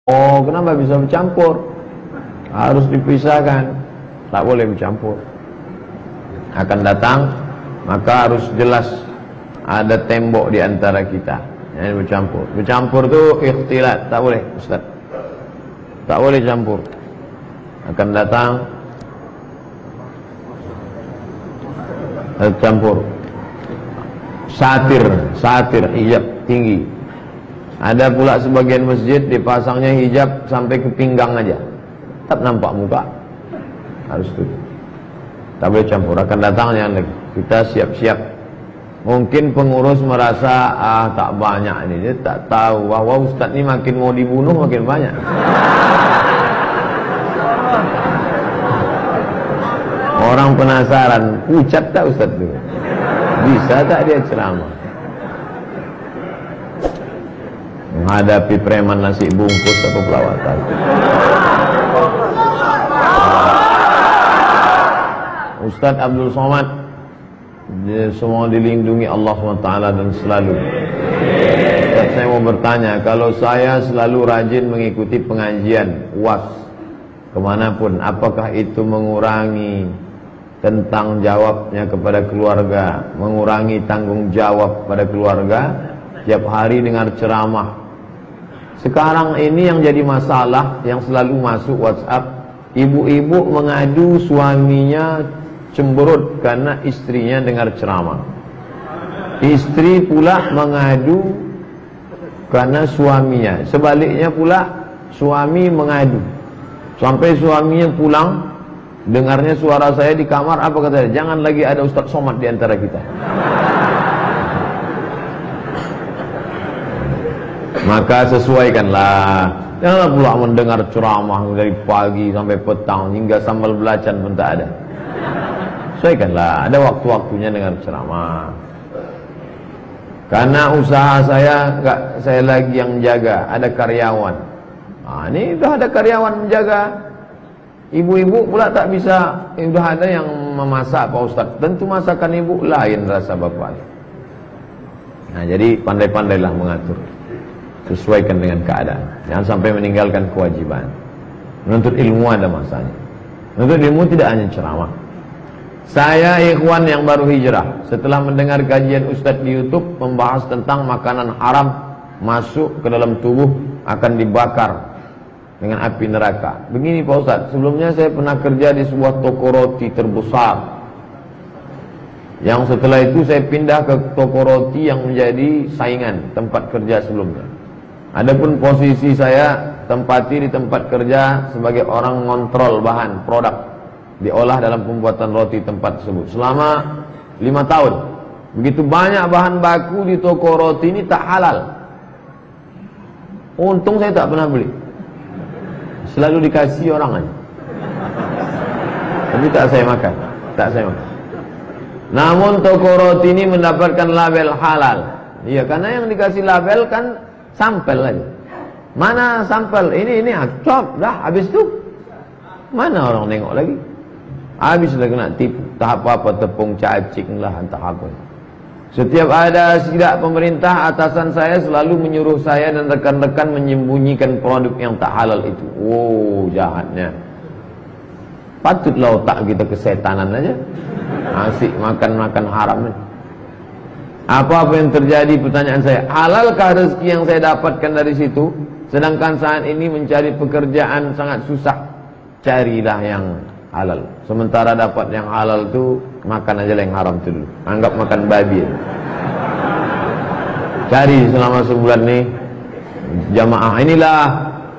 Oh, kenapa bisa bercampur? Harus dipisahkan. Tak boleh bercampur. Akan datang, maka harus jelas ada tembok di antara kita. Yang bercampur. Bercampur itu ikhtilat, tak boleh, Ustaz. Tak boleh campur. Akan datang campur. Satir hijab tinggi. Ada pula sebagian masjid dipasangnya hijab sampai ke pinggang aja, tak nampak muka. Harus tutup. Tak boleh campur. Akan datangnya lagi. Kita siap-siap. Mungkin pengurus merasa tak banyak ini. Dia tak tahu bahwa Ustaz ini makin mau dibunuh makin banyak. Orang penasaran, pucat tak Ustaz itu? Bisa tak dia ceramah? Menghadapi preman nasi bungkus atau pelawatan. Ustaz Abdul Somad, dia semua dilindungi Allah SWT dan selalu. Ustaz, saya mau bertanya, kalau saya selalu rajin mengikuti pengajian UAS kemanapun, apakah itu mengurangi tentang jawabnya kepada keluarga, mengurangi tanggung jawab pada keluarga? Tiap hari dengar ceramah. Sekarang ini yang jadi masalah, yang selalu masuk WhatsApp, ibu-ibu mengadu suaminya cemberut karena istrinya dengar ceramah. Istri pula mengadu karena suaminya. Sebaliknya pula suami mengadu. Sampai suaminya pulang, dengarnya suara saya di kamar, apa kata dia? Jangan lagi ada Ustaz Somad di antara kita. Maka sesuaikanlah. Janganlah pula mendengar ceramah dari pagi sampai petang hingga sambal belacan pun tak ada. Sesuaikanlah. Ada waktu-waktunya dengar ceramah. Karena usaha saya enggak saya lagi yang jaga, ada karyawan. Ini sudah ada karyawan menjaga. Ibu-ibu pula tak bisa, sudah ada yang memasak Pak Ustaz. Tentu masakan ibu lain rasa bapak. Jadi pandai-pandailah mengatur. Sesuaikan dengan keadaan. Jangan sampai meninggalkan kewajiban. Menuntut ilmu ada masanya. Menuntut ilmu tidak hanya ceramah. Saya ikhwan yang baru hijrah, setelah mendengar kajian Ustadz di YouTube membahas tentang makanan haram masuk ke dalam tubuh akan dibakar dengan api neraka. Begini Pak Ustadz, sebelumnya saya pernah kerja di sebuah toko roti terbesar. Yang setelah itu saya pindah ke toko roti yang menjadi saingan tempat kerja sebelumnya. Adapun posisi saya tempati di tempat kerja sebagai orang ngontrol bahan produk diolah dalam pembuatan roti tempat tersebut selama 5 tahun. Begitu banyak bahan baku di toko roti ini tak halal. Untung saya tak pernah beli. Selalu dikasih orang aja. Tapi tak saya makan. Namun toko roti ini mendapatkan label halal. Iya, karena yang dikasih label kan sampel aja. Mana sampel? Ini cop dah habis tu. Mana orang nengok lagi? Habis dah kena tipu. Tak apa-apa tepung cacing lah entah apa. Setiap ada sidak pemerintah, atasan saya selalu menyuruh saya dan rekan-rekan menyembunyikan produk yang tak halal itu. Oh, jahatnya. Patutlah otak kita kesetanan aja. Asik makan-makan haram ni. Apa yang terjadi? Pertanyaan saya, halalkah rezeki yang saya dapatkan dari situ? Sedangkan saat ini mencari pekerjaan sangat susah. Carilah yang halal. Sementara dapat yang halal tu, makan aja yang haram tu dulu. Anggap makan babi. Cari selama sebulan ni jamaah. Inilah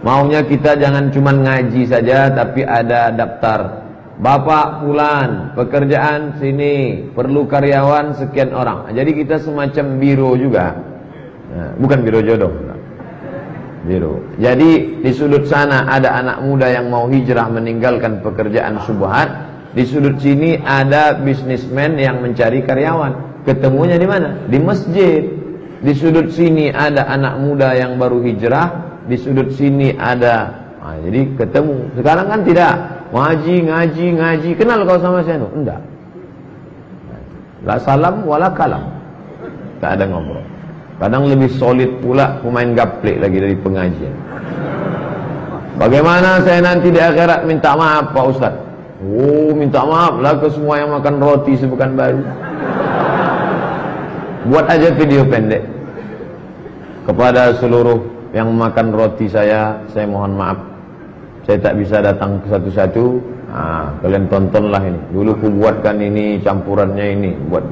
maunya kita, jangan cuma ngaji saja, tapi ada daftar. Bapak Fulan, pekerjaan sini, perlu karyawan sekian orang. Jadi kita semacam biro juga. Bukan biro jodoh. Biro. Jadi di sudut sana ada anak muda yang mau hijrah meninggalkan pekerjaan syubhat. Di sudut sini ada bisnismen yang mencari karyawan. Ketemunya di mana? Di masjid. Di sudut sini ada anak muda yang baru hijrah. Di sudut sini ada. Jadi ketemu. Sekarang kan tidak. Ngaji. Kenal kau sama saya? Enggak. La salam wala kalam. Tak ada ngobrol. Kadang lebih solid pula pemain gaplek lagi dari pengajian. Bagaimana saya nanti di akhirat minta maaf Pak Ustaz? Oh, minta maaf lah ke semua yang makan roti sepekan baru. Buat aja video pendek. Kepada seluruh yang makan roti saya mohon maaf. Saya tak bisa datang ke satu-satu. Kalian tontonlah ini. Dulu ku buatkan ini, campurannya ini. Buat.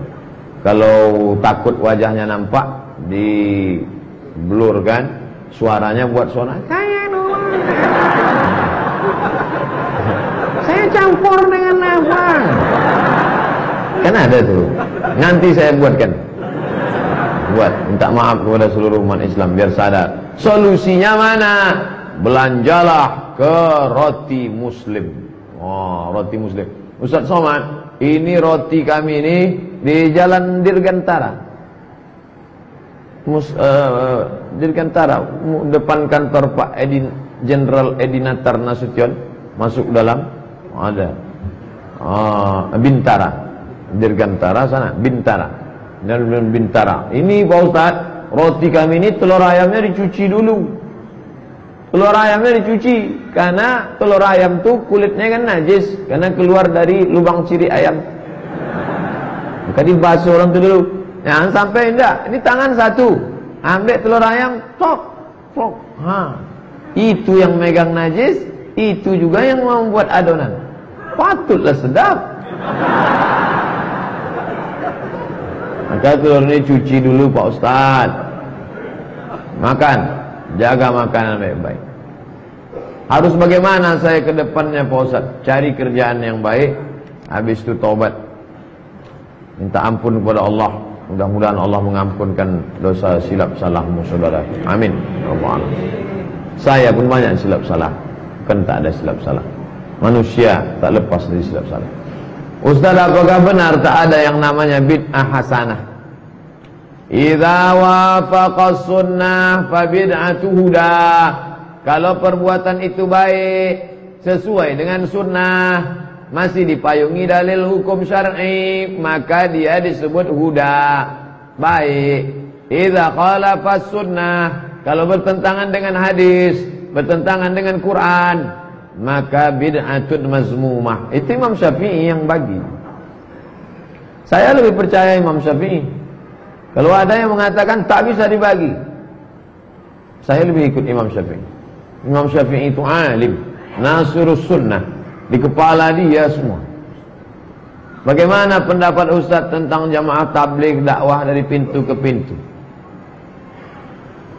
Kalau takut wajahnya nampak, di blur kan, suaranya buat suara. Saya campur dengan apa? Kan ada tuh. Nanti saya buatkan. Buat minta maaf kepada seluruh umat Islam biar sadar. Solusinya mana? Belanjalah ke roti Muslim. Oh, roti Muslim. Ustaz Somad, ini roti kami ini di Jalan Dirgantara. Dirgantara, depan kantor Pak Jenderal Edinatar Nasution, masuk dalam ada Bintara, Dirgantara sana, Bintara, dan Bintara. Ini Pak Ustaz, roti kami ini telur ayamnya dicuci dulu. Telur ayamnya dicuci karena telur ayam tuh kulitnya kan najis karena keluar dari lubang ciri ayam. Maka dibasuh orang itu dulu. Jangan sampai enggak. Ini tangan satu, ambil telur ayam, tok. Itu yang megang najis, itu juga yang membuat adonan. Patutlah sedap. Maka telur ini cuci dulu Pak Ustaz. Makan, jaga makanan baik-baik. Harus bagaimana saya ke depannya Pak Ustaz? Cari kerjaan yang baik, habis itu taubat. Minta ampun kepada Allah. Mudah-mudahan Allah mengampunkan dosa silap salahmu saudara. Amin. Saya pun banyak silap salah. Kan tak ada silap salah. Manusia tak lepas dari silap salah. Ustaz, apakah benar tak ada yang namanya bid'ah hasanah? Idza wafaqa sunnah fa bid'atu huda. Kalau perbuatan itu baik, sesuai dengan sunnah, masih dipayungi dalil hukum syar'i, maka dia disebut huda, baik. Idza khalafa sunnah, kalau bertentangan dengan hadis, bertentangan dengan Quran, maka bid'atun mazmumah. Itu Imam Syafi'i yang bagi. Saya lebih percaya Imam Syafi'i. Kalau ada yang mengatakan tak bisa dibagi, saya lebih ikut Imam Syafi'i. Imam Syafi'i itu alim, nasirus sunnah, di kepala dia semua. Bagaimana pendapat Ustaz tentang jamaah tabligh dakwah dari pintu ke pintu?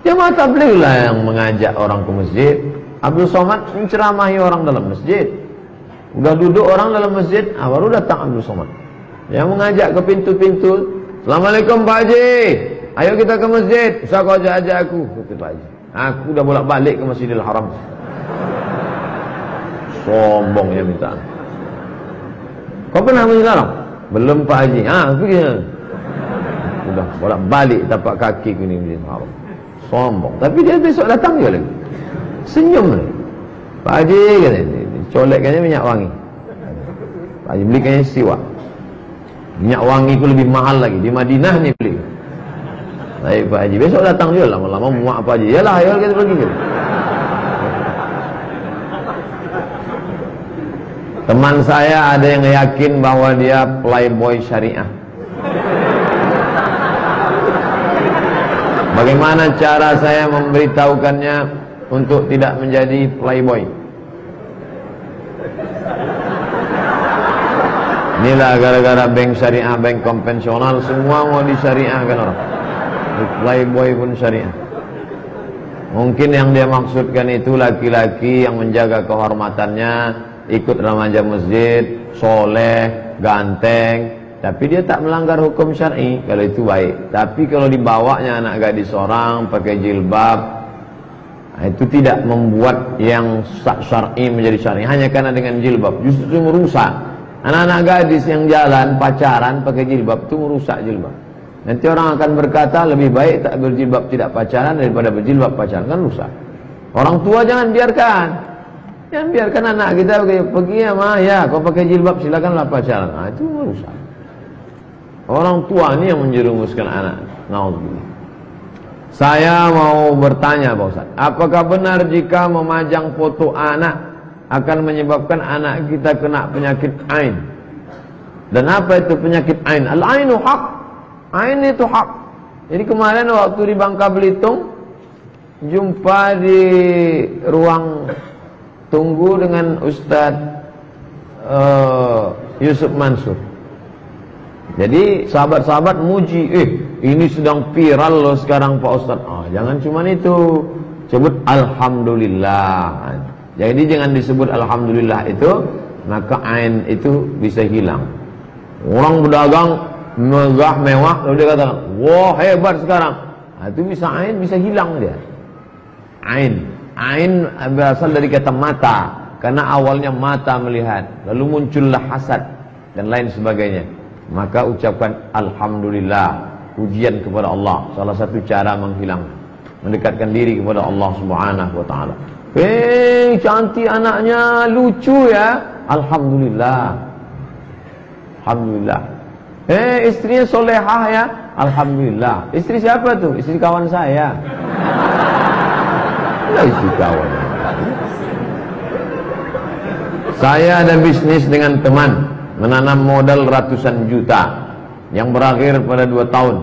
Jamaah tabligh lah yang mengajak orang ke masjid. Abdul Somad menceramahi orang dalam masjid. Udah duduk orang dalam masjid, baru datang Abdul Somad. Yang mengajak ke pintu-pintu. Assalamualaikum Pak Haji, ayo kita ke masjid. Ustaz kau ajak aku. Kata Pak Haji, aku udah bolak-balik ke Masjidil Haram. Sombongnya minta. Kau pernah Masjidil Haram? Belum Pak Haji. Pergi. Udah bolak-balik tapak kaki ke Masjidil Haram. Sombong. Tapi dia besok datang juga lagi. Senyum lagi. Pak Haji katanya, colekkannya minyak wangi. Pak Haji belikannya siwak. Minyak wangi itu lebih mahal lagi. Di Madinah ni beli. Baik Pak Haji, besok datang juga lama-lama muak Pak Haji. Yalah, ayo kita pergi gitu. Teman saya ada yang yakin bahwa dia playboy syariah. Bagaimana cara saya memberitahukannya untuk tidak menjadi playboy? Inilah gara-gara bank syariah, bank konvensional, semua mau disyariahkan orang. Playboy pun syariah. Mungkin yang dia maksudkan itu laki-laki yang menjaga kehormatannya, ikut remaja masjid, soleh, ganteng, tapi dia tak melanggar hukum syar'i. Kalau itu baik. Tapi kalau dibawanya anak gadis orang pakai jilbab, itu tidak membuat yang syar'i menjadi syar'i hanya karena dengan jilbab. Justru merusak. Anak-anak gadis yang jalan pacaran pakai jilbab itu merusak jilbab. Nanti orang akan berkata lebih baik tak berjilbab tidak pacaran daripada berjilbab pacaran, kan rusak. Orang tua jangan biarkan. Jangan biarkan anak kita pergi ya mah ya, kau pakai jilbab silakanlah pacaran. Itu merusak. Orang tua ini yang menjerumuskan anak. Naudzubillah. Saya mau bertanya Pak Ustaz, apakah benar jika memajang foto anak akan menyebabkan anak kita kena penyakit ain? Dan apa itu penyakit ain? Al-ainu haq. Ain itu hak. Jadi kemarin waktu di Bangka Belitung, jumpa di ruang tunggu dengan Ustadz Yusuf Mansur. Jadi sahabat-sahabat muji, ini sedang viral loh sekarang Pak Ustadz. Jangan cuma itu, sebut Alhamdulillah. Jadi jangan disebut Alhamdulillah itu, maka ain itu bisa hilang. Orang berdagang megah mewah, lalu dia katakan, wah hebat sekarang. Itu bisa ain, bisa hilang dia. Ain berasal dari kata mata, karena awalnya mata melihat, lalu muncullah hasad dan lain sebagainya. Maka ucapkan Alhamdulillah, pujian kepada Allah, salah satu cara mendekatkan diri kepada Allah Subhanahu wa ta'ala. Cantik anaknya, lucu ya, Alhamdulillah. Alhamdulillah. Istrinya solehah ya, Alhamdulillah. Istri siapa tuh? Istri kawan saya. Istri kawan. Saya ada bisnis dengan teman, menanam modal ratusan juta yang berakhir pada 2 tahun.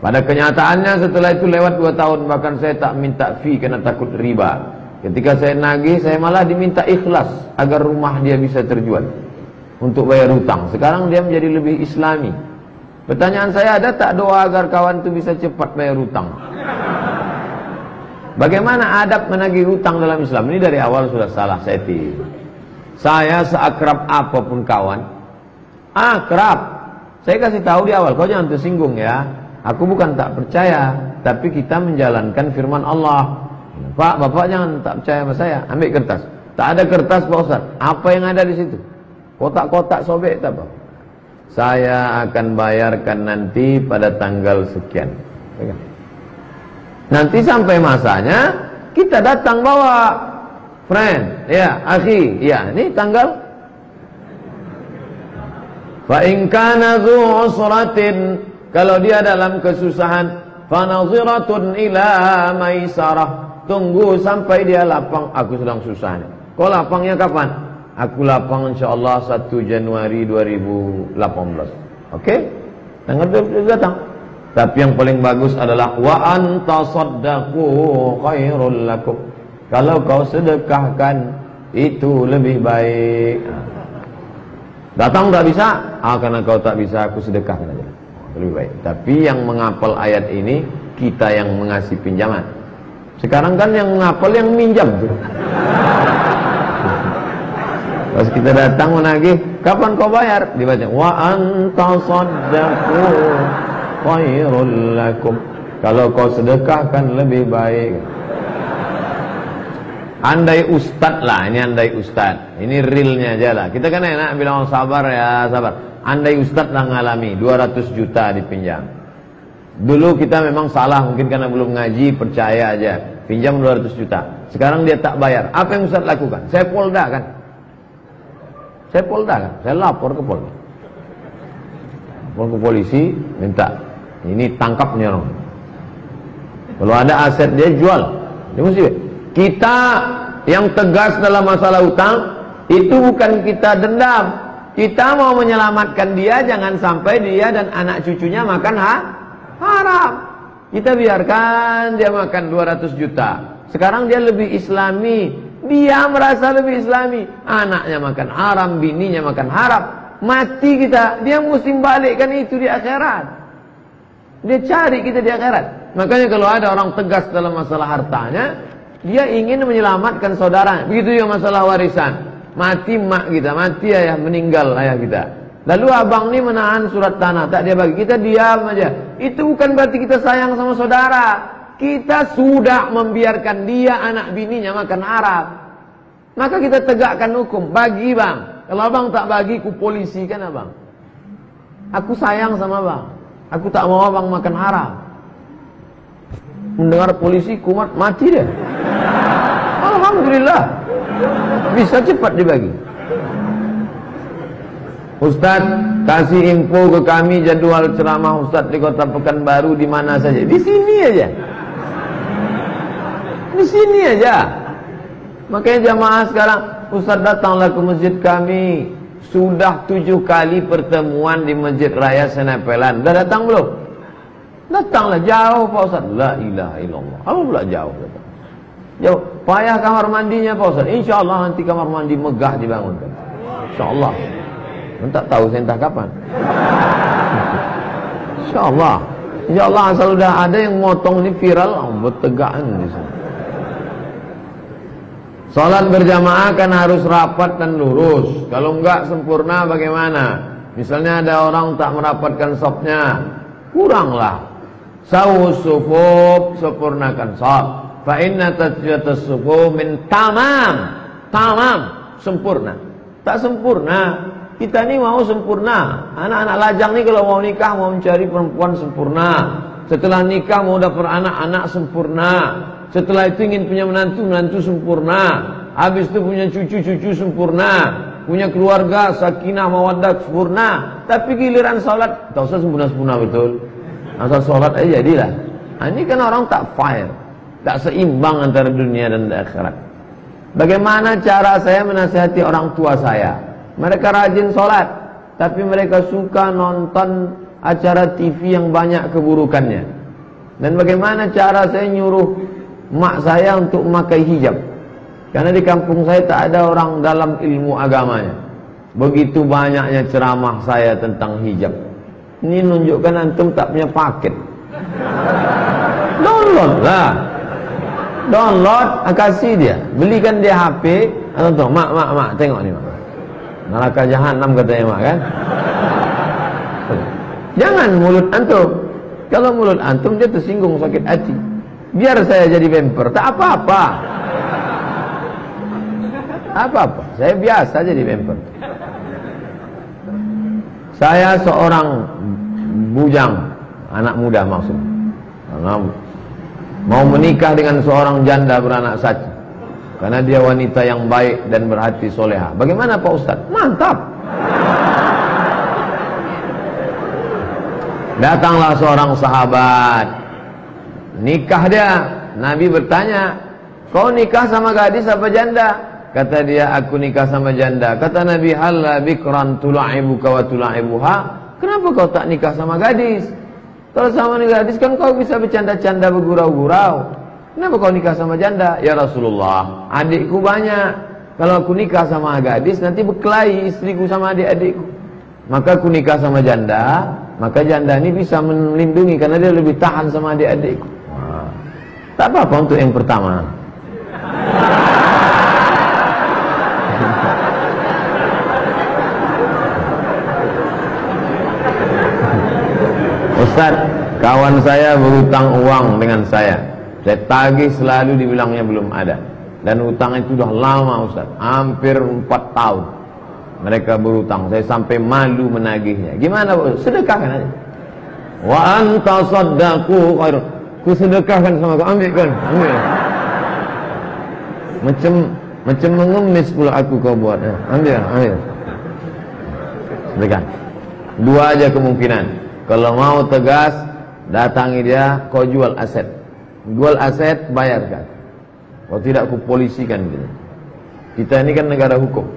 Pada kenyataannya setelah itu lewat 2 tahun, bahkan saya tak minta fee karena takut riba. Ketika saya nagih, saya malah diminta ikhlas agar rumah dia bisa terjual untuk bayar hutang. Sekarang dia menjadi lebih islami. Pertanyaan saya, ada tak doa agar kawan itu bisa cepat bayar hutang? Bagaimana adab menagih hutang dalam Islam? Ini dari awal sudah salah setting. Saya seakrab apapun kawan, akrab. Saya kasih tahu di awal, kau jangan tersinggung ya. Aku bukan tak percaya, tapi kita menjalankan firman Allah. Pak, bapak jangan tak percaya sama saya. Ambil kertas. Tak ada kertas Pak Ustaz. Apa yang ada di situ? Kotak-kotak sobek tak apa. Saya akan bayarkan nanti pada tanggal sekian. Nanti sampai masanya kita datang bawa. Friend, ya, akhi, ya, ini tanggal. Fa in kana dzu usratin, kalau dia dalam kesusahan, fa nadhiratun ila maisarah, tunggu sampai dia lapang. Aku sedang susah nih. Kau lapangnya kapan? Aku lapang insyaallah 1 Januari 2018. Oke? Tanggal 20 datang. Tapi yang paling bagus adalah wa anta saddaqu khairul lakum. Kalau kau sedekahkan, itu lebih baik. Datang tak bisa? Karena kau tak bisa, aku sedekahkan aja. Lebih baik. Tapi yang menghafal ayat ini, kita yang mengasih pinjaman. Sekarang kan yang menghafal yang minjam. Pas kita datang menagih, kapan kau bayar? Dibaca, wa anta saddaqu khairul lakum. Kalau kau sedekahkan lebih baik. Andai ustad lah, ini andai ustad. Ini realnya aja lah. Kita kan enak bilang sabar ya, sabar. Andai ustad lah ngalami 200 juta dipinjam. Dulu kita memang salah, mungkin karena belum ngaji, percaya aja. Pinjam 200 juta. Sekarang dia tak bayar. Apa yang ustad lakukan? Saya polda kan. Saya lapor ke polda. Lapor ke polisi, minta ini tangkap nih orang. Kalau ada aset dia jual. Dia mesti. Kita yang tegas dalam masalah hutang itu bukan kita dendam. Kita mau menyelamatkan dia, jangan sampai dia dan anak cucunya makan haram. Kita biarkan dia makan 200 juta. Sekarang dia lebih islami. Dia merasa lebih islami. Anaknya makan haram, bininya makan haram. Mati kita. Dia mesti balikkan itu di akhirat. Dia cari kita di akhirat. Makanya kalau ada orang tegas dalam masalah hartanya, dia ingin menyelamatkan saudara. Begitu juga masalah warisan. Mati mak kita, mati ayah, meninggal ayah kita. Lalu abang ni menahan surat tanah, tak dia bagi. Kita diam aja. Itu bukan berarti kita sayang sama saudara. Kita sudah membiarkan dia, anak bininya makan haram. Maka kita tegakkan hukum. Bagi bang. Kalau abang tak bagi, ku polisi kan abang. Aku sayang sama abang. Aku tak mau abang makan haram. Mendengar polisi kumat, mati dia. Alhamdulillah. Bisa cepat dibagi. Ustaz, kasih info ke kami jadwal ceramah Ustaz di Kota Pekanbaru di mana saja. Di sini aja. Di sini aja. Makanya jamaah sekarang, Ustaz datanglah ke masjid kami. Sudah 7 kali pertemuan di Masjid Raya Senepelan. Dah datang belum? Datanglah, jauh Pak Ustaz. La ilaha illallah. Apa pula jauh? Jauh. Payah kamar mandinya Pak Ustaz. InsyaAllah nanti kamar mandi megah dibangunkan. InsyaAllah. Tak tahu saya entah kapan. InsyaAllah. InsyaAllah asal sudah ada yang motong ini viral, bertegaan di sana. Salat berjamaah kan harus rapat dan lurus. Kalau enggak sempurna bagaimana? Misalnya ada orang tak merapatkan safnya, kuranglah. Sawus sufuf, sempurnakan saf. Fa inna tasfiyatus sufuf min tamam. Tamam, sempurna. Tak sempurna. Kita ni mau sempurna. Anak-anak lajang ni kalau mau nikah, mau mencari perempuan sempurna. Setelah nikah mau dapat anak-anak sempurna. Setelah itu ingin punya menantu sempurna. Habis itu punya cucu sempurna. Punya keluarga, sakinah, mawaddah sempurna. Tapi giliran salat, tak usah sempurna-sempurna betul. Asal salat aja jadilah. Ini kan orang tak fair, tak seimbang antara dunia dan akhirat. Bagaimana cara saya menasihati orang tua saya? Mereka rajin salat, tapi mereka suka nonton acara TV yang banyak keburukannya. Dan bagaimana cara saya nyuruh mak saya untuk memakai hijab? Karena di kampung saya tak ada orang dalam ilmu agamanya. Begitu banyaknya ceramah saya tentang hijab. Ini menunjukkan antum tak punya paket. Download lah. Download, kasih dia. Belikan dia HP. Antum, mak, tengok ni mak. Neraka jahanam katanya mak kan. Jangan mulut antum. Kalau mulut antum dia tersinggung sakit hati. Biar saya jadi bemper, tak apa-apa. Apa-apa, saya biasa jadi bemper. Saya seorang bujang, anak muda maksudnya. Mau menikah dengan seorang janda beranak satu. Karena dia wanita yang baik dan berhati soleha. Bagaimana Pak Ustaz? Mantap. Datanglah seorang sahabat, nikah dia. Nabi bertanya, kau nikah sama gadis apa janda? Kata dia, aku nikah sama janda. Kata Nabi, halla bikran tula'ibuka wa tula'ibuha. Kenapa kau tak nikah sama gadis? Kalau sama gadis kan kau bisa bercanda-canda, bergurau-gurau. Kenapa kau nikah sama janda? Ya Rasulullah, adikku banyak. Kalau aku nikah sama gadis, nanti berkelahi istriku sama adik-adikku. Maka aku nikah sama janda. Maka janda ini bisa melindungi karena dia lebih tahan sama adik-adikku. Tak apa-apa untuk yang pertama. Ustaz, kawan saya berhutang uang dengan saya. Saya tagih selalu, dibilangnya belum ada. Dan hutang itu sudah lama Ustaz, hampir 4 tahun. Mereka berhutang, saya sampai malu menagihnya. Gimana Pak? Sedekahkan aja. Wa anta saddaqu khair. Ku sedekahkan sama kau, ambilkan, ambil. Macam mengemis pula aku kau buat. Ambil. Sedekah. Dua aja kemungkinan. Kalau mau tegas, datangi dia, kau jual aset. Jual aset, bayarkan. Kalau tidak, aku polisikan gitu. Kita ini kan negara hukum.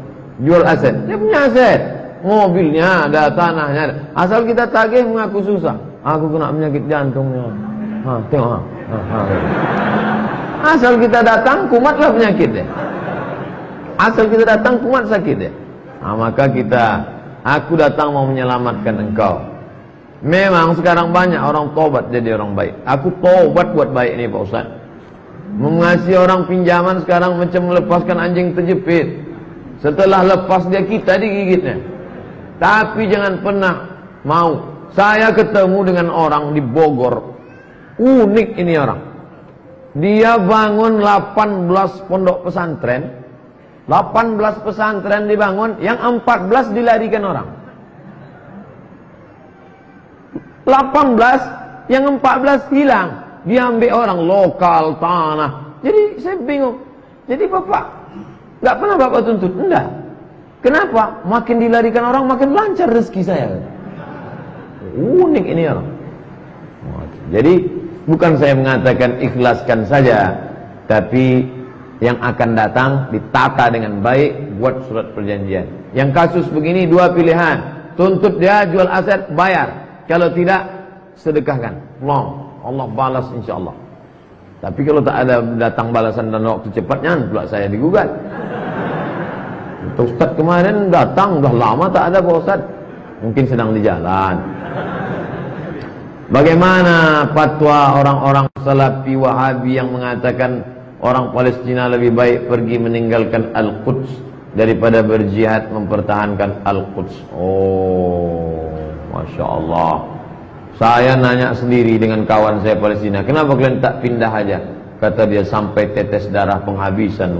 Jual aset, dia punya aset. Mobilnya ada, tanahnya ada. Asal kita tagih mengaku susah. Aku kena penyakit jantungnya. Tengok. Asal kita datang, kumatlah penyakit dia. Asal kita datang, kumat sakit dia. Maka aku datang mau menyelamatkan engkau. Memang sekarang banyak orang tobat jadi orang baik. Aku tobat buat baik ini Pak Ustaz. Mengasihi orang pinjaman sekarang macam melepaskan anjing terjepit. Setelah lepas dia, kita digigitnya. Tapi jangan pernah mau. Saya ketemu dengan orang di Bogor. Unik ini orang. Dia bangun 18 pondok pesantren. 18 pesantren dibangun, yang 14 dilarikan orang. 18, yang 14 hilang. Diambil orang lokal, tanah. Jadi saya bingung. Jadi Bapak, gak pernah Bapak tuntut? Enggak. Kenapa? Makin dilarikan orang, makin lancar rezeki saya. Unik ini orang. Jadi bukan saya mengatakan ikhlaskan saja. Tapi yang akan datang ditata dengan baik, buat surat perjanjian. Yang kasus begini dua pilihan, tuntut dia jual aset, bayar. Kalau tidak, sedekahkan. Allah balas insya Allah. Tapi kalau tak ada datang balasan dan waktu cepatnya, pula saya digugat. Ustaz kemarin datang, udah lama tak ada Pak Ustaz. Mungkin sedang di jalan. Bagaimana fatwa orang-orang Salafi Wahabi yang mengatakan orang Palestina lebih baik pergi meninggalkan Al-Quds daripada berjihad mempertahankan Al-Quds? Oh, Masya Allah. Saya nanya sendiri dengan kawan saya Palestina, kenapa kalian tak pindah aja? Kata dia, sampai tetes darah penghabisan.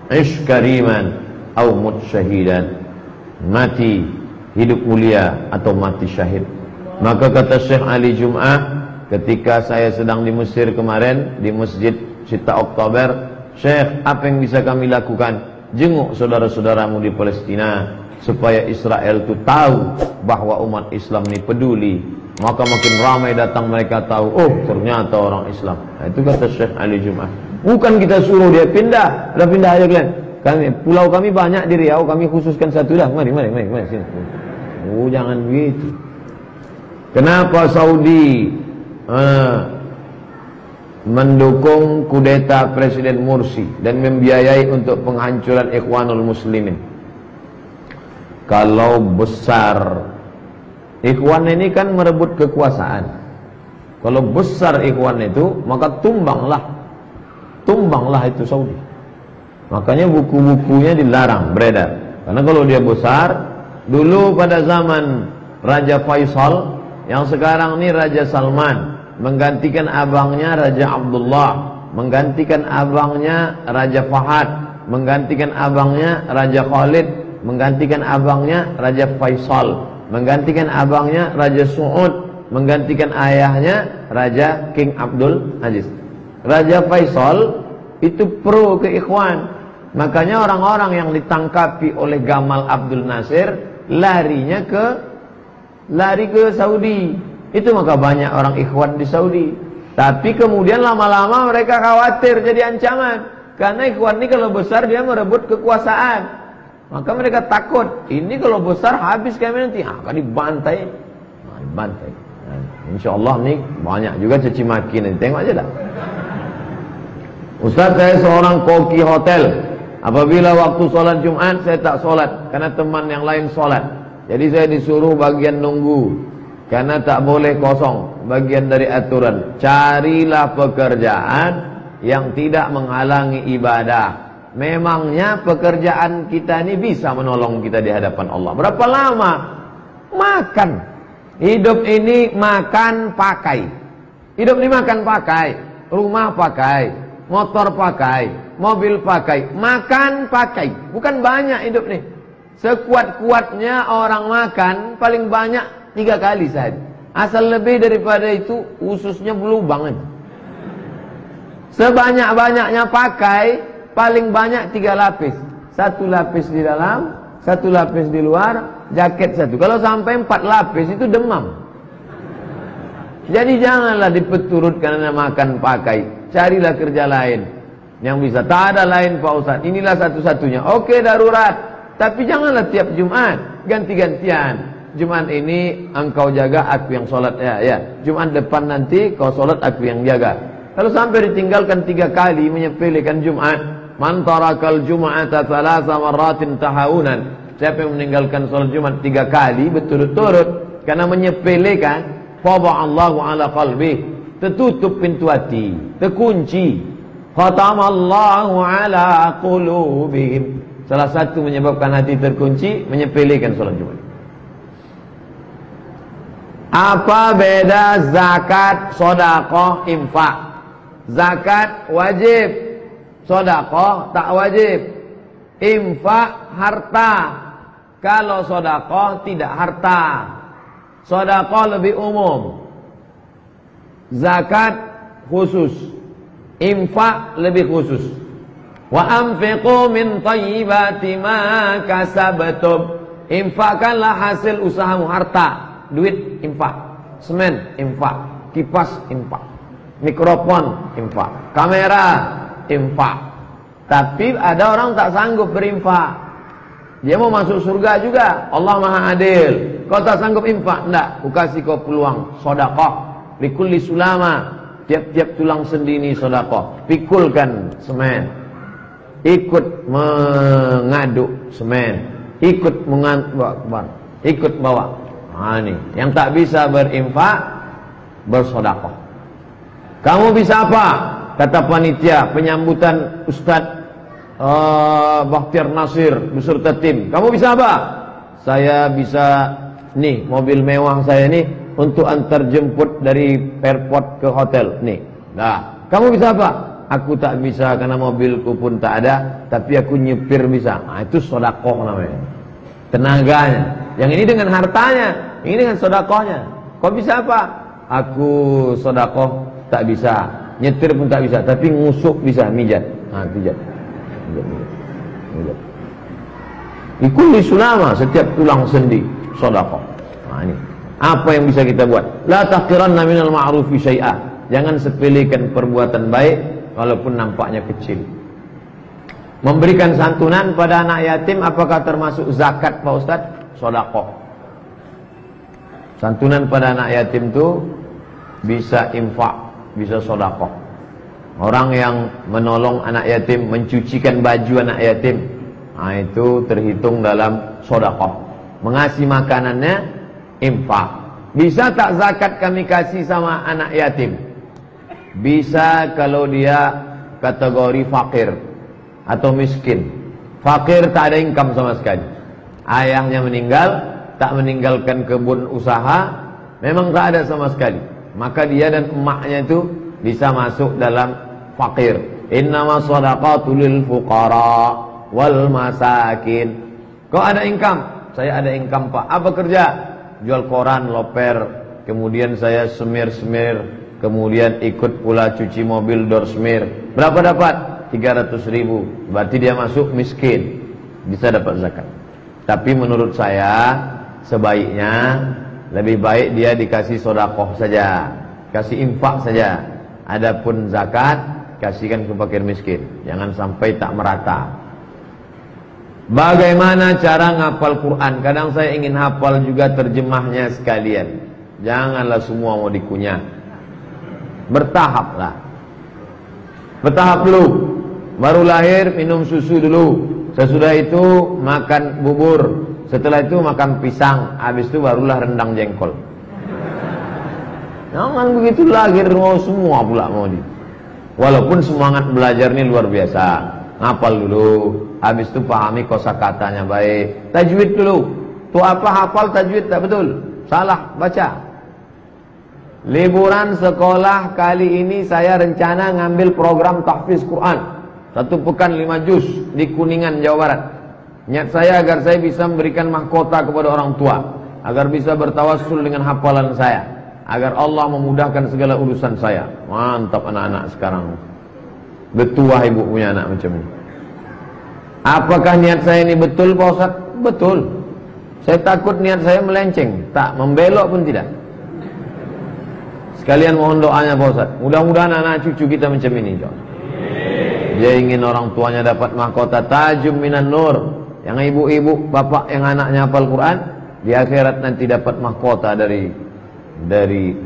Ish kariman au mut syahidan. Mati hidup mulia atau mati syahid. Maka kata Syekh Ali Jum'ah, ketika saya sedang di Mesir kemarin, di Masjid Sita Oktober, Syekh, apa yang bisa kami lakukan? Jenguk saudara-saudaramu di Palestina, supaya Israel itu tahu bahwa umat Islam ini peduli. Maka makin ramai datang, mereka tahu, oh ternyata orang Islam. Nah, itu kata Syekh Ali Jum'ah. Bukan kita suruh dia pindah, udah pindah aja kalian. Pulau kami banyak di Riau, kami khususkan satu dah. Mari sini. Oh, jangan begitu. Kenapa Saudi mendukung kudeta Presiden Mursi dan membiayai untuk penghancuran Ikhwanul Muslimin? Kalau besar Ikhwan ini kan merebut kekuasaan. Kalau besar Ikhwan itu, maka tumbanglah itu Saudi. Makanya buku-bukunya dilarang beredar. Karena kalau dia besar, dulu pada zaman Raja Faisal, yang sekarang ini Raja Salman, menggantikan abangnya Raja Abdullah, menggantikan abangnya Raja Fahad, menggantikan abangnya Raja Khalid, menggantikan abangnya Raja Faisal, menggantikan abangnya Raja Su'ud, menggantikan ayahnya Raja King Abdul Aziz. Raja Faisal itu pro ke Ikhwan. Makanya orang-orang yang ditangkapi oleh Gamal Abdul Nasir lari ke Saudi. Itu maka banyak orang Ikhwan di Saudi. Tapi kemudian lama-lama mereka khawatir jadi ancaman. Karena Ikhwan ini kalau besar dia merebut kekuasaan. Maka mereka takut, ini kalau besar habis kami nanti, akan dibantai. Dibantai. Insya Allah nih banyak juga caci maki nanti, tengok aja dah. Ustaz, saya seorang koki hotel. Apabila waktu sholat Jumat saya tak sholat karena teman yang lain sholat. Jadi saya disuruh bagian nunggu karena tak boleh kosong, bagian dari aturan. Carilah pekerjaan yang tidak menghalangi ibadah. Memangnya pekerjaan kita ini bisa menolong kita di hadapan Allah. Berapa lama? Makan. Hidup ini makan pakai. Hidup ini makan pakai. Rumah pakai. Motor pakai. Mobil pakai. Makan pakai. Bukan banyak hidup nih. Sekuat-kuatnya orang makan paling banyak 3 kali saja. Asal lebih daripada itu ususnya berlubang. Sebanyak-banyaknya pakai paling banyak 3 lapis. 1 lapis di dalam, 1 lapis di luar, jaket 1. Kalau sampai 4 lapis itu demam. Jadi janganlah dipeturut karena makan pakai. Carilah kerja lain yang bisa. Tak ada lain Pak Ustaz, inilah satu-satunya. Oke, darurat. Tapi janganlah tiap Jumat ganti-gantian. Jumat ini engkau jaga, aku yang sholat ya. Jumat depan nanti kau sholat, aku yang jaga. Kalau sampai ditinggalkan 3 kali menyepelekan Jumat, man tarakal jum'ata thalatha marratin tahawunan. Siapa yang meninggalkan salat Jumat 3 kali berturut-turut karena menyepelekan, fada'allahu ala qalbi, tertutup pintu hati, terkunci. Khatamallahu ala qulubihim. Salah satu menyebabkan hati terkunci, menyepelekan salat Jumat. Apa beda zakat, sedekah, infak? Zakat wajib, sedekah tak wajib. Infak harta. Kalau sedekah tidak harta. Sedekah lebih umum. Zakat khusus. Infak lebih khusus. Wa anfiqu min thayyibati ma kasabtum. Infakkanlah hasil usahamu, harta, duit infak, semen infak, kipas infak. mikrofon, infak. Kamera, infak. Tapi ada orang tak sanggup berinfak. Dia mau masuk surga juga. Allah Maha Adil. Kau tak sanggup infak? Enggak. Aku kasih kau peluang. Sedekah. Likulli sulama. Tiap-tiap tulang sendi ini sedekah. Pikulkan semen. Ikut mengaduk semen. Ikut ikut bawa. Nah, ini. Yang tak bisa berinfak, bersedekah. Kamu bisa apa? Kata panitia penyambutan Ustadz Bakhtiar Nasir beserta tim. Kamu bisa apa? Saya bisa nih, mobil mewah saya nih untuk antar jemput dari airport ke hotel nih. Nah, kamu bisa apa? Aku tak bisa karena mobilku pun tak ada, tapi aku nyupir bisa. Nah, itu sedekah namanya. Tenaganya. Yang ini dengan hartanya, ini dengan sedekahnya. Kau bisa apa? Aku sedekah tak bisa, nyetir pun tak bisa, tapi ngusuk bisa, mijat. Nah, pijat. Ikut sulama, setiap tulang sendi sedekah. Nah, ini apa yang bisa kita buat? La taqiranna minal ma'rufi syai'a. Jangan sepelekan perbuatan baik walaupun nampaknya kecil. Memberikan santunan pada anak yatim apakah termasuk zakat, Pak Ustaz? Sedekah. Santunan pada anak yatim itu bisa infak, bisa sedekah. Orang yang menolong anak yatim, mencucikan baju anak yatim, nah itu terhitung dalam sedekah. Mengasih makanannya, infak. Bisa tak zakat kami kasih sama anak yatim? Bisa kalau dia kategori fakir atau miskin. Fakir tak ada income sama sekali. Ayahnya meninggal, tak meninggalkan kebun usaha, memang tak ada sama sekali. Maka dia dan emaknya itu bisa masuk dalam fakir. Innama shadaqatu lil fuqara wal masakin. Kau ada income? Saya ada income, Pak. Apa kerja? Jual koran, loper. Kemudian saya semir-semir. Kemudian ikut pula cuci mobil, door semir. Berapa dapat? 300.000. Berarti dia masuk miskin. Bisa dapat zakat. Tapi menurut saya sebaiknya lebih baik dia dikasih sedekah saja, kasih infak saja. Adapun zakat kasihkan ke fakir miskin. Jangan sampai tak merata. Bagaimana cara ngapal Quran? Kadang saya ingin hafal juga terjemahnya sekalian. Janganlah semua mau dikunyah. Bertahaplah. Bertahap dulu. Baru lahir minum susu dulu. Sesudah itu makan bubur. Setelah itu makan pisang. Habis itu barulah rendang jengkol. Jangan begitu lahir mau semua pula mau di. Walaupun semangat belajar ini luar biasa. Ngapal dulu. Habis itu pahami kosakatanya baik. Tajwid dulu. Tuh apa hafal tajwid tak betul. Salah baca. Liburan sekolah kali ini saya rencana ngambil program tahfiz Quran 1 pekan 5 juz di Kuningan, Jawa Barat. Niat saya agar saya bisa memberikan mahkota kepada orang tua, agar bisa bertawassul dengan hafalan saya, agar Allah memudahkan segala urusan saya. Mantap anak-anak sekarang. Betua ibu punya anak macam ini. Apakah niat saya ini betul, Pak Ustaz? Betul. Saya takut niat saya melenceng, tak membelok pun tidak. Sekalian mohon doanya Pak Ustaz. Mudah-mudahan anak cucu kita macam ini. Dia ingin orang tuanya dapat mahkota tajum minan nur. Yang ibu-ibu, bapak yang anaknya hafal Quran, di akhirat nanti dapat mahkota dari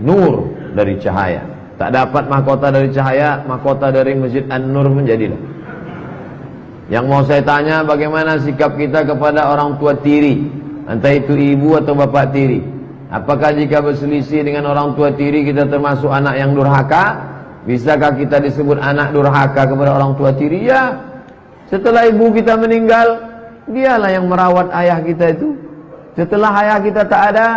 nur, dari cahaya. Tak dapat mahkota dari cahaya, mahkota dari Masjid An-Nur menjadilah. Yang mau saya tanya, bagaimana sikap kita kepada orang tua tiri? Entah itu ibu atau bapak tiri. Apakah jika berselisih dengan orang tua tiri kita termasuk anak yang durhaka? Bisakah kita disebut anak durhaka kepada orang tua tiri? Ya. Setelah ibu kita meninggal, dialah yang merawat ayah kita itu. Setelah ayah kita tak ada,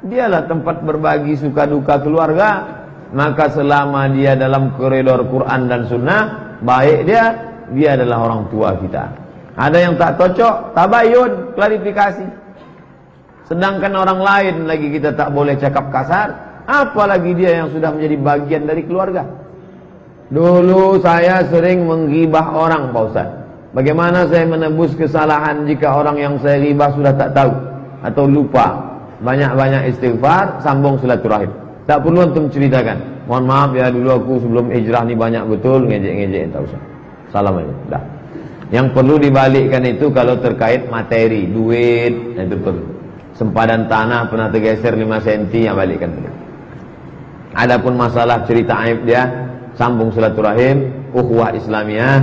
dialah tempat berbagi suka duka keluarga. Maka selama dia dalam koridor Quran dan Sunnah, baik dia adalah orang tua kita. Ada yang tak cocok, tabayun, klarifikasi. Sedangkan orang lain lagi kita tak boleh cakap kasar, apalagi dia yang sudah menjadi bagian dari keluarga. Dulu saya sering menggibah orang, Pak Ustaz. Bagaimana saya menebus kesalahan jika orang yang saya gibah sudah tak tahu atau lupa? Banyak-banyak istighfar, sambung silaturahim. Tak perlu antum ceritakan. Mohon maaf ya, dulu aku sebelum hijrah nih banyak betul ngejek-ngejek, tak usah. Salam aja, dah. Yang perlu dibalikkan itu kalau terkait materi, duit, itu perlu. Sempadan tanah pernah tergeser 5 cm, yang balikkan dulu. Adapun masalah cerita aib dia, sambung silaturahim, ukhuwah Islamiyah,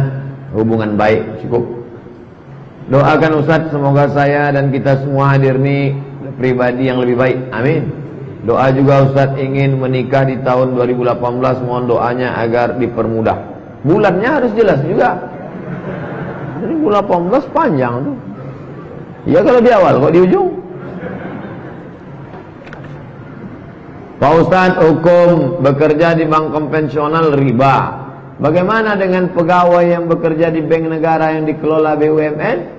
hubungan baik, cukup. Doakan Ustaz, semoga saya dan kita semua hadir nih pribadi yang lebih baik. Amin. Doa juga Ustaz ingin menikah di tahun 2018, mohon doanya agar dipermudah. Bulannya harus jelas juga. 2018 panjang tuh. Ya kalau di awal, kok di ujung? Pak Ustaz, hukum bekerja di bank konvensional riba. Bagaimana dengan pegawai yang bekerja di bank negara yang dikelola BUMN?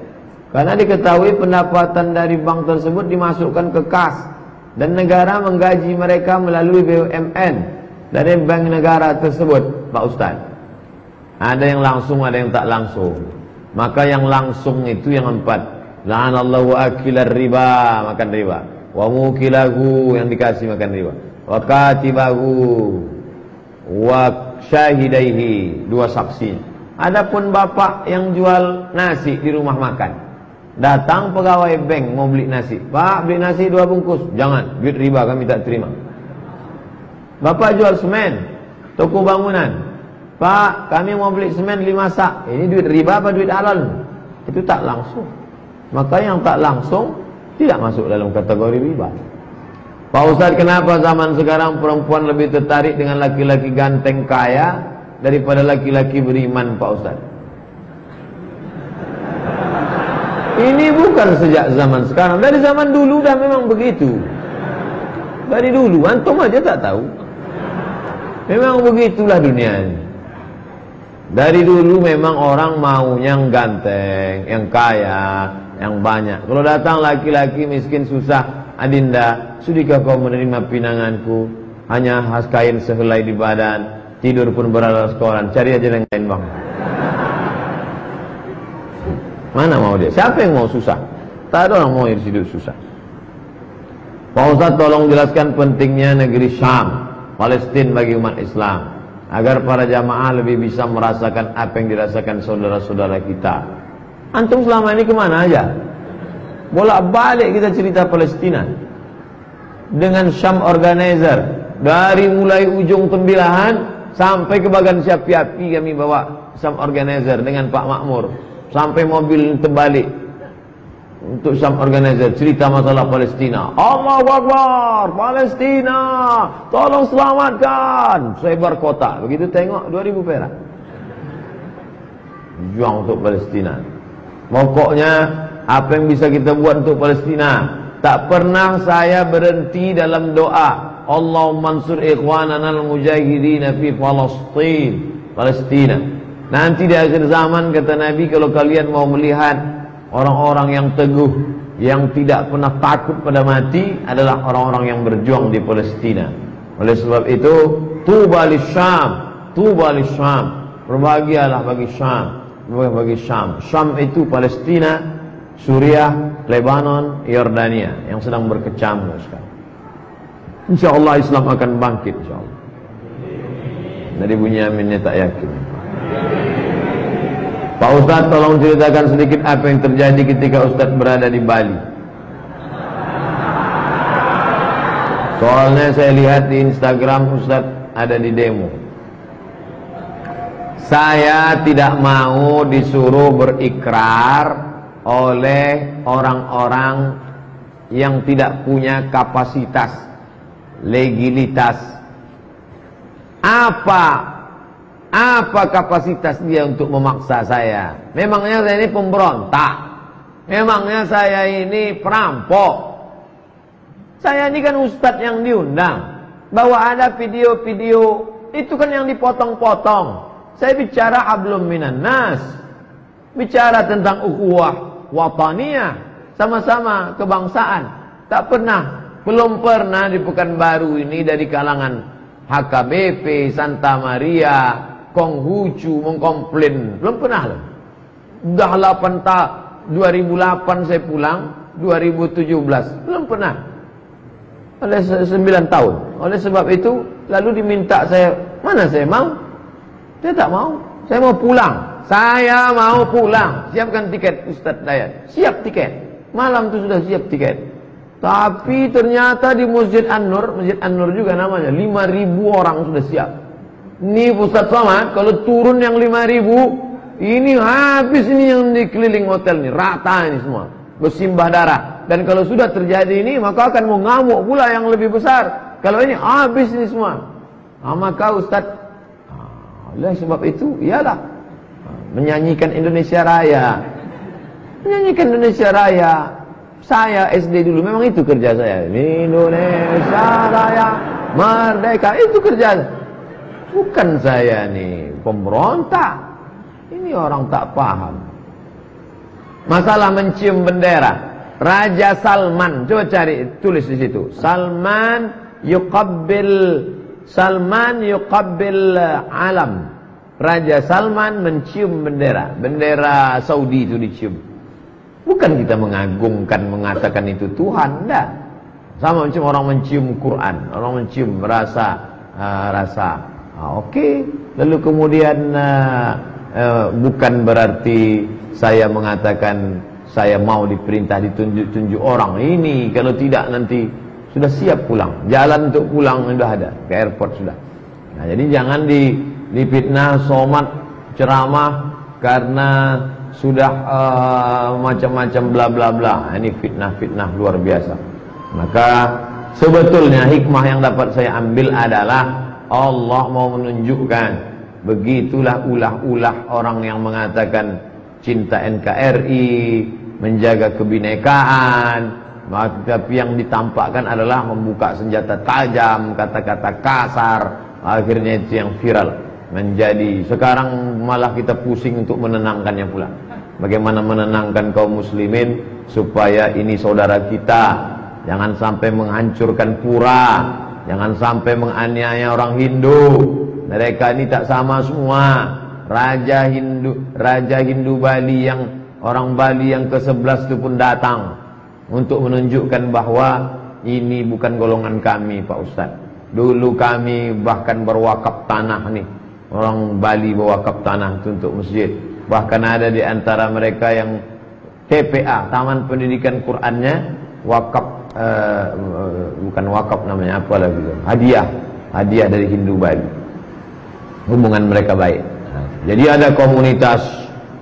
Karena diketahui pendapatan dari bank tersebut dimasukkan ke kas dan negara menggaji mereka melalui BUMN dari bank negara tersebut, Pak Ustaz. Ada yang langsung, ada yang tak langsung. Maka yang langsung itu yang 4. La'anallahu akilar riba, makan riba. Wa mukilahu, yang dikasih makan riba. Wa katibahu, wa syahidaihi, 2 saksi. Adapun bapak yang jual nasi di rumah makan, datang pegawai bank mau beli nasi. Pak, beli nasi 2 bungkus. Jangan, duit riba kami tak terima. Bapak jual semen, toko bangunan. Pak, kami mau beli semen 5 sak. Ini duit riba apa duit halal? Itu tak langsung. Maka yang tak langsung tidak masuk dalam kategori riba. Pak Ustaz, kenapa zaman sekarang perempuan lebih tertarik dengan laki-laki ganteng kaya daripada laki-laki beriman, Pak Ustaz? Ini bukan sejak zaman sekarang, dari zaman dulu dah memang begitu. Dari dulu, antum aja tak tahu. Memang begitulah dunia ini. Dari dulu memang orang maunya yang ganteng, yang kaya, yang banyak. Kalau datang laki-laki miskin susah, adinda, sudikah kau menerima pinanganku? Hanya khas kain sehelai di badan, tidur pun beralas koran. Cari aja yang lain bang. Mana mau dia? Siapa yang mau susah? Tak ada orang mau hidup susah. Pak Ustaz, tolong jelaskan pentingnya negeri Syam, Palestina bagi umat Islam, agar para jamaah lebih bisa merasakan apa yang dirasakan saudara-saudara kita. Antum selama ini kemana aja? Bolak-balik kita cerita Palestina dengan Syam Organizer. Dari mulai ujung Tembilahan sampai ke Bagan Syapi-Api kami bawa Syam Organizer dengan Pak Makmur. Sampai mobil terbalik untuk Syam Organizer, cerita masalah Palestina. Allahu Akbar, Palestina, tolong selamatkan. Sebar kota, begitu tengok 2000 perak. Juang untuk Palestina. Pokoknya apa yang bisa kita buat untuk Palestina. Tak pernah saya berhenti dalam doa. Allahumma ansur ikhwanana al-mujahidina fi Palestina. Nanti di akhir zaman kata Nabi, kalau kalian mau melihat orang-orang yang teguh, yang tidak pernah takut pada mati, adalah orang-orang yang berjuang di Palestina. Oleh sebab itu, tuba lisyam, tuba lisyam, berbahagialah bagi Syam, bagi Syam. Syam itu Palestina, Suriah, Lebanon, Yordania yang sedang berkecamuk sekarang. InsyaAllah Islam akan bangkit, insyaAllah. Dari Bunyaminnya tak yakin. Pak Ustaz, tolong ceritakan sedikit apa yang terjadi ketika Ustaz berada di Bali. Soalnya saya lihat di Instagram Ustaz ada di demo. Saya tidak mau disuruh berikrar oleh orang-orang yang tidak punya kapasitas, legalitas. Apa kapasitas dia untuk memaksa saya? Memangnya saya ini pemberontak? Memangnya saya ini perampok? Saya ini kan ustadz yang diundang. Bahwa ada video-video, itu kan yang dipotong-potong. Saya bicara hablum minan nas. Bicara tentang ukhuwah wataniyah, sama-sama kebangsaan. Tak pernah, belum pernah di Pekanbaru ini dari kalangan HKBP, Santa Maria, Konghucu mengkomplain. Belum pernah loh. Udah 2008 saya pulang, 2017 belum pernah. oleh 9 tahun. Oleh sebab itu lalu diminta saya, mana saya mau? Saya tak mau. Saya mau pulang. Saya mau pulang. Siapkan tiket Ustaz Dayat. Siap tiket. Malam itu sudah siap tiket. Tapi ternyata di Masjid An-Nur juga namanya, 5.000 orang sudah siap. Ini Ustaz Somad, kalau turun yang 5.000, ini habis ini yang dikeliling hotel ini, rata ini semua, bersimbah darah. Dan kalau sudah terjadi ini, maka akan mengamuk pula yang lebih besar. Kalau ini habis ini semua. Maka Ustaz, oleh sebab itu, iyalah menyanyikan Indonesia Raya. Menyanyikan Indonesia Raya. Saya SD dulu memang itu kerja saya. Indonesia Raya merdeka, itu kerja. Bukan saya nih pemberontak. Ini orang tak paham. Masalah mencium bendera. Raja Salman, coba cari, tulis di situ. Salman yuqabbil alam. Raja Salman mencium bendera. Bendera Saudi itu dicium. Bukan kita mengagungkan, mengatakan itu Tuhan, enggak. Sama macam orang mencium Quran, orang mencium rasa. Oke. Lalu kemudian bukan berarti saya mengatakan saya mau diperintah ditunjuk-tunjuk orang. Ini kalau tidak nanti sudah siap pulang. Jalan untuk pulang sudah ada, ke airport sudah. Nah, jadi jangan difitnah Somad ceramah karena sudah macam-macam bla bla bla. Ini fitnah-fitnah luar biasa. Maka sebetulnya hikmah yang dapat saya ambil adalah Allah mau menunjukkan, begitulah ulah-ulah orang yang mengatakan cinta NKRI, menjaga kebinekaan, tapi yang ditampakkan adalah membuka senjata tajam, kata-kata kasar. Akhirnya itu yang viral menjadi. Sekarang malah kita pusing untuk menenangkannya pula. Bagaimana menenangkan kaum muslimin supaya ini saudara kita, jangan sampai menghancurkan pura, jangan sampai menganiaya orang Hindu. Mereka ini tak sama semua. Raja Hindu Bali, yang orang Bali yang ke-11 itu pun datang untuk menunjukkan bahwa ini bukan golongan kami, Pak Ustaz. Dulu kami bahkan berwakaf tanah nih. Orang Bali berwakaf tanah itu untuk masjid. Bahkan ada di antara mereka yang TPA, Taman Pendidikan Qur'annya, wakaf, bukan wakaf namanya, apa lagi, hadiah dari Hindu Bali. Hubungan mereka baik. Jadi ada komunitas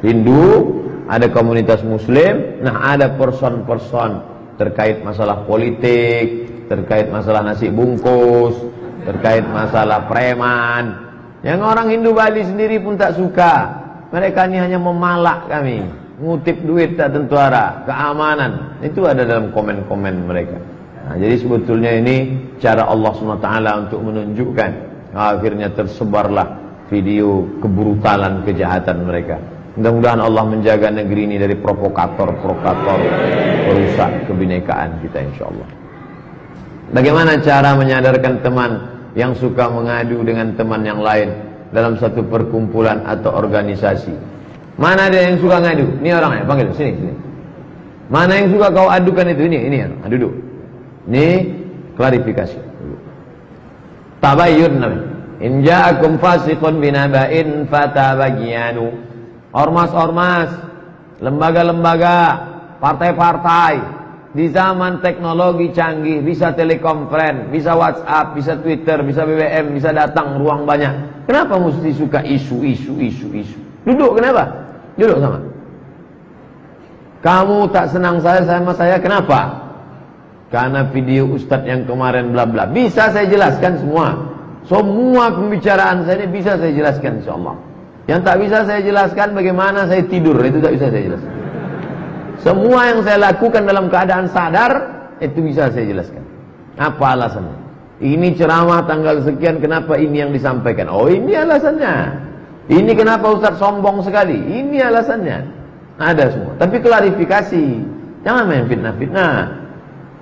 Hindu, ada komunitas Muslim. Nah, ada person-person terkait masalah politik, terkait masalah nasi bungkus, terkait masalah preman. Yang orang Hindu Bali sendiri pun tak suka. Mereka ini hanya memalak kami, ngutip duit tak tentu arah, keamanan. Itu ada dalam komen-komen mereka. Nah, jadi sebetulnya ini cara Allah SWT untuk menunjukkan. Akhirnya tersebarlah video kebrutalan, kejahatan mereka. Mudah-mudahan Allah menjaga negeri ini dari provokator-provokator perusak kebinekaan kita, insyaallah. Bagaimana cara menyadarkan teman yang suka mengadu dengan teman yang lain dalam satu perkumpulan atau organisasi? Mana ada yang suka ngadu? Ini orangnya, panggil sini. Mana yang suka kau adukan itu? Ini duduk. Ini klarifikasi. Tabayyun namanya. In ja'akum fasiqun binaba'in fatabayyanu. Ormas-ormas, lembaga-lembaga, partai-partai di zaman teknologi canggih, bisa telekonferen, bisa WhatsApp, bisa Twitter, bisa BBM, bisa datang ruang banyak. Kenapa mesti suka isu? Duduk, kenapa? Duduk sama. Kamu tak senang sama saya, kenapa? Karena video Ustadz yang kemarin bla bla. Bisa saya jelaskan semua. Semua pembicaraan saya ini bisa saya jelaskan, insyaallah. Yang tak bisa saya jelaskan bagaimana saya tidur, itu tak bisa saya jelaskan. Semua yang saya lakukan dalam keadaan sadar, itu bisa saya jelaskan. Apa alasannya? Ini ceramah tanggal sekian, kenapa ini yang disampaikan? Oh, ini alasannya. Ini kenapa Ustaz sombong sekali? Ini alasannya. Ada semua. Tapi klarifikasi. Jangan main fitnah-fitnah.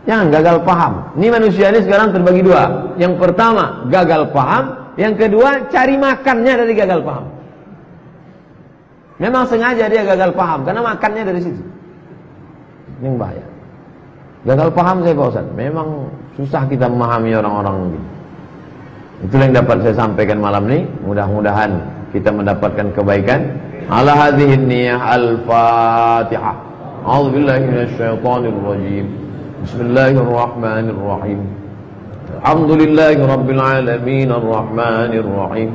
Jangan gagal paham. Ini manusia ini sekarang terbagi dua. Yang pertama, gagal paham. Yang kedua, cari makannya dari gagal paham. Memang sengaja dia gagal paham, karena makannya dari situ. Ini bahaya. Gagal paham saya Pak Ustaz. Memang susah kita memahami orang-orang mungkin. Itulah yang dapat saya sampaikan malam ini. Mudah-mudahan kita mendapatkan kebaikan. Ala hadhihi niyyah al-Fatihah. A'udzubillahi minasyaitonir rajim. Bismillahirrahmanirrahim. Alhamdulillahi rabbil alamin arrahmanir rahim.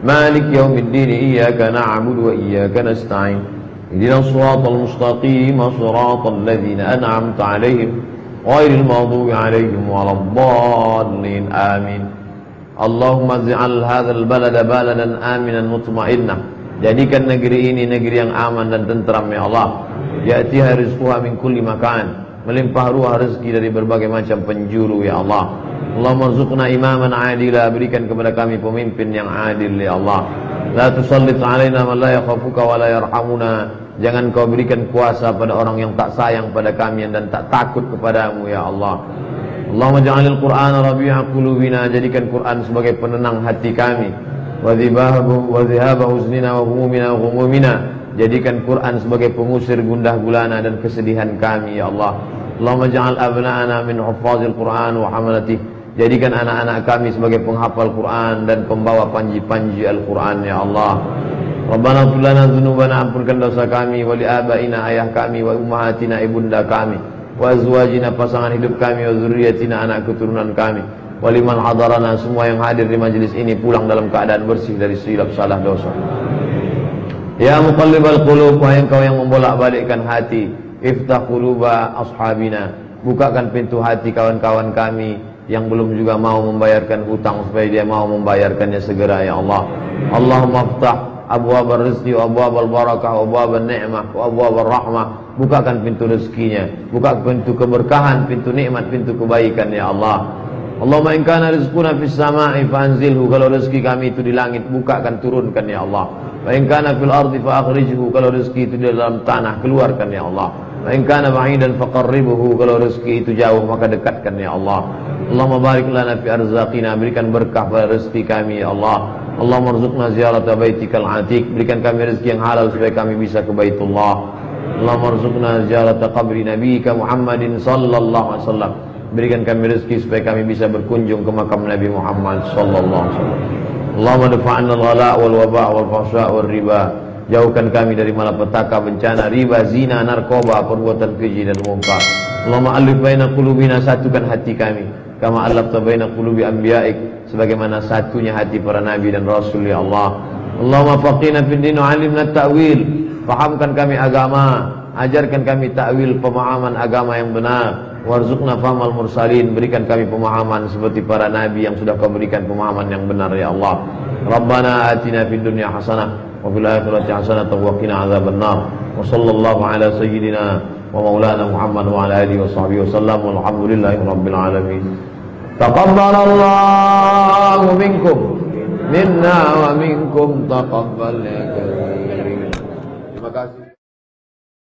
Malik yaumiddin iyyaka na'budu wa iyyaka nasta'in. Ihdinas siratal mustaqim siratal ladzina an'amta 'alaihim ghairil maghdubi 'alaihim waladdallin. Amin. Allahumma ij'al hadzal balada baladan aminan mutmainnah. Jadikan negeri ini negeri yang aman dan tentram ya Allah. Ya'tiha rizquha min kulli makan. Melimpah ruah rezeki dari berbagai macam penjuru ya Allah. Allahumma rzuqna imaman adila. Berikan kepada kami pemimpin yang adil ya Allah. La tusallit alaina man la yakhafuka wa la yarhamuna. Jangan kau berikan kuasa pada orang yang tak sayang pada kami dan tak takut kepadamu ya Allah. Allahumma ja'alil Qur'ana rabi'a qulubina. Jadikan Quran sebagai penenang hati kami. Wa dhihaba huznina wa humumina wa humumina. Jadikan Quran sebagai pengusir gundah gulana dan kesedihan kami ya Allah. Allahumma ja'al abna'ana min huffazil Qur'an wa hamalatih. Jadikan anak-anak kami sebagai penghafal Quran dan pembawa panji-panji Al-Quran ya Allah. Rabbana ighfir lana dzunubana, ampunkan dosa kami, wa li abaina, ayah kami, wa ummahatina, ibunda kami, wa azwajina, pasangan hidup kami, wa dzurriyyatina, anak keturunan kami, wa liman hadarana, semua yang hadir di majelis ini pulang dalam keadaan bersih dari silap salah dosa. Ya muqallibal qulub, wahai engkau yang membolak-balikkan hati, iftah quluba ashabina, bukakan pintu hati kawan-kawan kami yang belum juga mau membayarkan hutang supaya dia mau membayarkannya segera ya Allah. Allahumma iftah abwabar rizqi wa abwabal barakah wa abwaban ni'mah wa abwabar rahmah. Bukakan pintu rezekinya, buka pintu keberkahan, pintu nikmat, pintu kebaikan ya Allah. Allahumma in kana rizquna fis sama'i fanzilhu. Kalau rezeki kami itu di langit, bukakan, turunkan ya Allah. Wa in kana fil ardi fa akhrijhu. Kalau rezeki itu di dalam tanah, keluarkan ya Allah. Wa in kana ba'idan faqarribhu. Kalau rezeki itu jauh, maka dekatkan ya Allah. Allahumma barik lana fi arzaqina. Berikan berkah pada rezeki kami ya Allah. Allahumma rzuqna ziyarata baitikal atiq. Berikan kami rezeki yang halal supaya kami bisa ke Baitullah. Allahumma rzuqna ziyarata qabri nabiyyika Muhammadin sallallahu alaihi wasallam. Berikan kami rezeki supaya kami bisa berkunjung ke makam Nabi Muhammad sallallahu alaihi wasallam. Allahumma dafa'anna al-ghala wal waba' wal fahsya wal riba. Jauhkan kami dari malapetaka, bencana, riba, zina, narkoba, perbuatan keji dan mungkar. Allahumma alif baina qulubina, satukan hati kami. Kama alafta baina qulubi anbiya'ik, sebagaimana satunya hati para nabi dan rasul ya Allah. Allahumma faqihna fid din wa 'allimna at-ta'wil. Fahamkan kami agama, ajarkan kami ta'wil, pemahaman agama yang benar. Warzuqna fahmal mursalin. Berikan kami pemahaman seperti para nabi yang sudah kau berikan pemahaman yang benar ya Allah. Rabbana atina fid dunya hasanah wa fil akhirati hasanah wa qina adzabannar. Wa sallallahu ala sayyidina wa maulana Muhammad wa ala alihi wa sahbihi wasallam. Walhamdulillahi rabbil alamin. Taqabbalallahu minkum minna wa minkum taqabbal ya karim. Terima kasih.